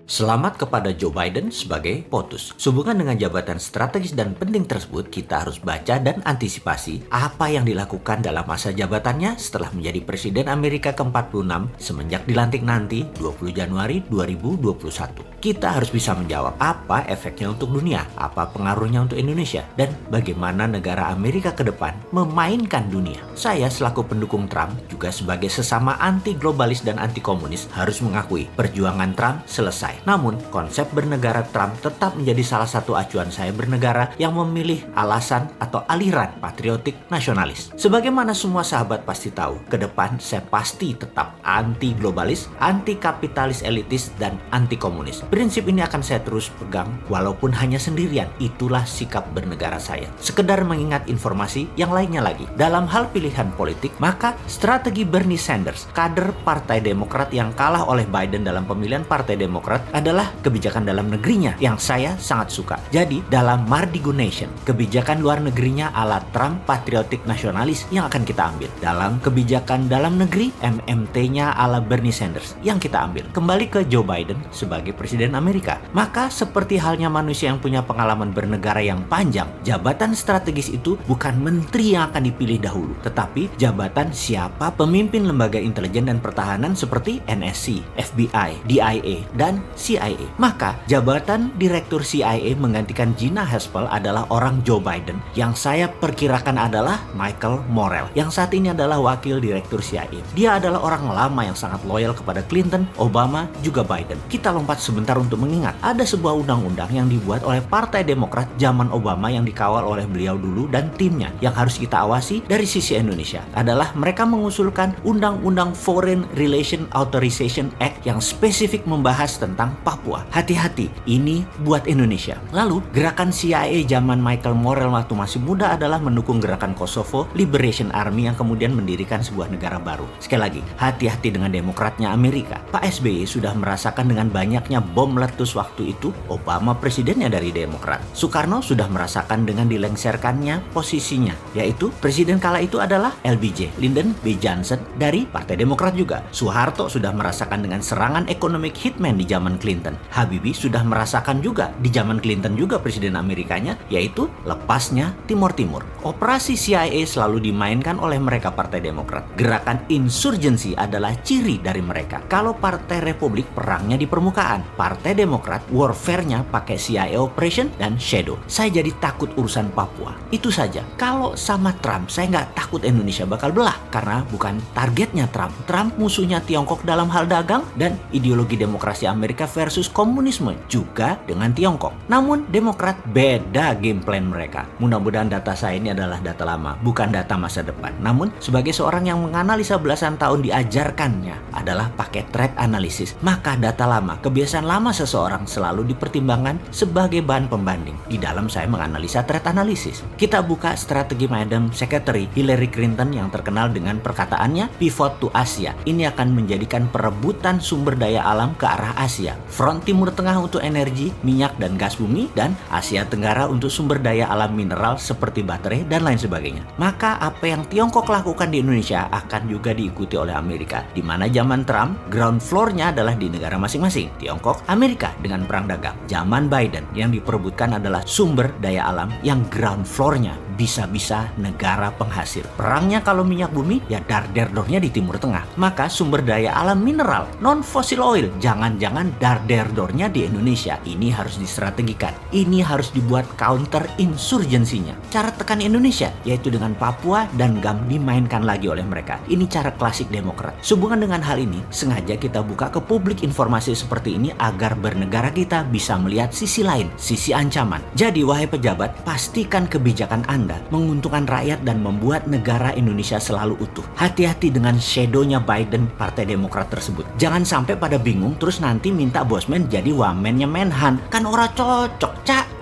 Selamat kepada Joe Biden sebagai POTUS. Sehubungan dengan jabatan strategis dan penting tersebut, kita harus baca dan antisipasi apa yang dilakukan dalam masa jabatannya setelah menjadi Presiden Amerika ke-46 semenjak dilantik nanti 20 Januari 2021. Kita harus bisa menjawab apa efeknya untuk dunia, apa pengaruhnya untuk Indonesia, dan bagaimana negara Amerika ke depan memainkan dunia. Saya selaku pendukung Trump, juga sebagai sesama anti-globalis dan anti-komunis, harus mengakui perjuangan Trump selesai. Namun, konsep bernegara Trump tetap menjadi salah satu acuan saya bernegara yang memilih alasan atau aliran patriotik nasionalis. Sebagaimana semua sahabat pasti tahu, ke depan saya pasti tetap anti-globalis, anti-kapitalis elitis, dan anti-komunis. Prinsip ini akan saya terus pegang walaupun hanya sendirian. Itulah sikap bernegara saya. Sekedar mengingat informasi yang lainnya lagi. Dalam hal pilihan politik, maka strategi Bernie Sanders, kader Partai Demokrat yang kalah oleh Biden dalam pemilihan Partai Demokrat, adalah kebijakan dalam negerinya yang saya sangat suka. Jadi, dalam Mardigo Nation, kebijakan luar negerinya ala Trump patriotik nasionalis yang akan kita ambil. Dalam kebijakan dalam negeri, MMT-nya ala Bernie Sanders yang kita ambil. Kembali ke Joe Biden sebagai Presiden Amerika. Maka, seperti halnya manusia yang punya pengalaman bernegara yang panjang, jabatan strategis itu bukan menteri yang akan dipilih dahulu, tetapi jabatan siapa pemimpin lembaga intelijen dan pertahanan seperti NSC, FBI, DIA, dan CIA. Maka jabatan Direktur CIA menggantikan Gina Haspel adalah orang Joe Biden yang saya perkirakan adalah Michael Morell yang saat ini adalah Wakil Direktur CIA. Dia adalah orang lama yang sangat loyal kepada Clinton, Obama, juga Biden. Kita lompat sebentar untuk mengingat ada sebuah undang-undang yang dibuat oleh Partai Demokrat zaman Obama yang dikawal oleh beliau dulu dan timnya. Yang harus kita awasi dari sisi Indonesia adalah mereka mengusulkan Undang-Undang Foreign Relation Authorization Act yang spesifik membahas tentang Papua. Hati-hati, ini buat Indonesia. Lalu, gerakan CIA zaman Michael Morell waktu masih muda adalah mendukung gerakan Kosovo Liberation Army yang kemudian mendirikan sebuah negara baru. Sekali lagi, hati-hati dengan demokratnya Amerika. Pak SBY sudah merasakan dengan banyaknya bom meletus waktu itu, Obama presidennya dari Demokrat. Soekarno sudah merasakan dengan dilengserkannya posisinya, yaitu presiden kala itu adalah LBJ, Lyndon B. Johnson dari Partai Demokrat juga. Soeharto sudah merasakan dengan serangan economic hitman di zaman Clinton. Habibie sudah merasakan juga di zaman Clinton juga presiden Amerikanya, yaitu lepasnya Timur Timur. Operasi CIA selalu dimainkan oleh mereka Partai Demokrat. Gerakan insurgensi adalah ciri dari mereka. Kalau Partai Republik perangnya di permukaan, Partai Demokrat warfare-nya pakai CIA operation dan shadow. Saya jadi takut urusan Papua. Itu saja. Kalau sama Trump, saya nggak takut Indonesia bakal belah karena bukan targetnya Trump. Trump musuhnya Tiongkok dalam hal dagang dan ideologi demokrasi Amerika versus komunisme juga dengan Tiongkok. Namun Demokrat beda game plan mereka. Mudah-mudahan data saya ini adalah data lama, bukan data masa depan. Namun sebagai seorang yang menganalisa belasan tahun diajarkannya adalah pakai threat analysis. Maka data lama, kebiasaan lama seseorang selalu dipertimbangkan sebagai bahan pembanding di dalam saya menganalisa threat analysis. Kita buka strategi Madam Secretary Hillary Clinton yang terkenal dengan perkataannya pivot to Asia. Ini akan menjadikan perebutan sumber daya alam ke arah Asia. Front Timur Tengah untuk energi, minyak dan gas bumi, dan Asia Tenggara untuk sumber daya alam mineral seperti baterai dan lain sebagainya. Maka apa yang Tiongkok lakukan di Indonesia akan juga diikuti oleh Amerika. Di mana zaman Trump, ground floor-nya adalah di negara masing-masing. Tiongkok, Amerika dengan perang dagang. Zaman Biden yang diperebutkan adalah sumber daya alam yang ground floor-nya bisa-bisa negara penghasil. Perangnya kalau minyak bumi, ya dar-der-dornya di Timur Tengah. Maka sumber daya alam mineral, non-fossil oil, jangan-jangan dar-der-dornya di Indonesia. Ini harus distrategikan. Ini harus dibuat counter insurgensinya. Cara tekan Indonesia, yaitu dengan Papua dan GAM dimainkan lagi oleh mereka. Ini cara klasik Demokrat. Sehubungan dengan hal ini, sengaja kita buka ke publik informasi seperti ini agar bernegara kita bisa melihat sisi lain, sisi ancaman. Jadi, wahai pejabat, pastikan kebijakan Anda menguntungkan rakyat dan membuat negara Indonesia selalu utuh. Hati-hati dengan shadow-nya Biden Partai Demokrat tersebut. Jangan sampai pada bingung terus nanti minta bosman jadi wamennya Menhan. Kan ora cocok, Cak.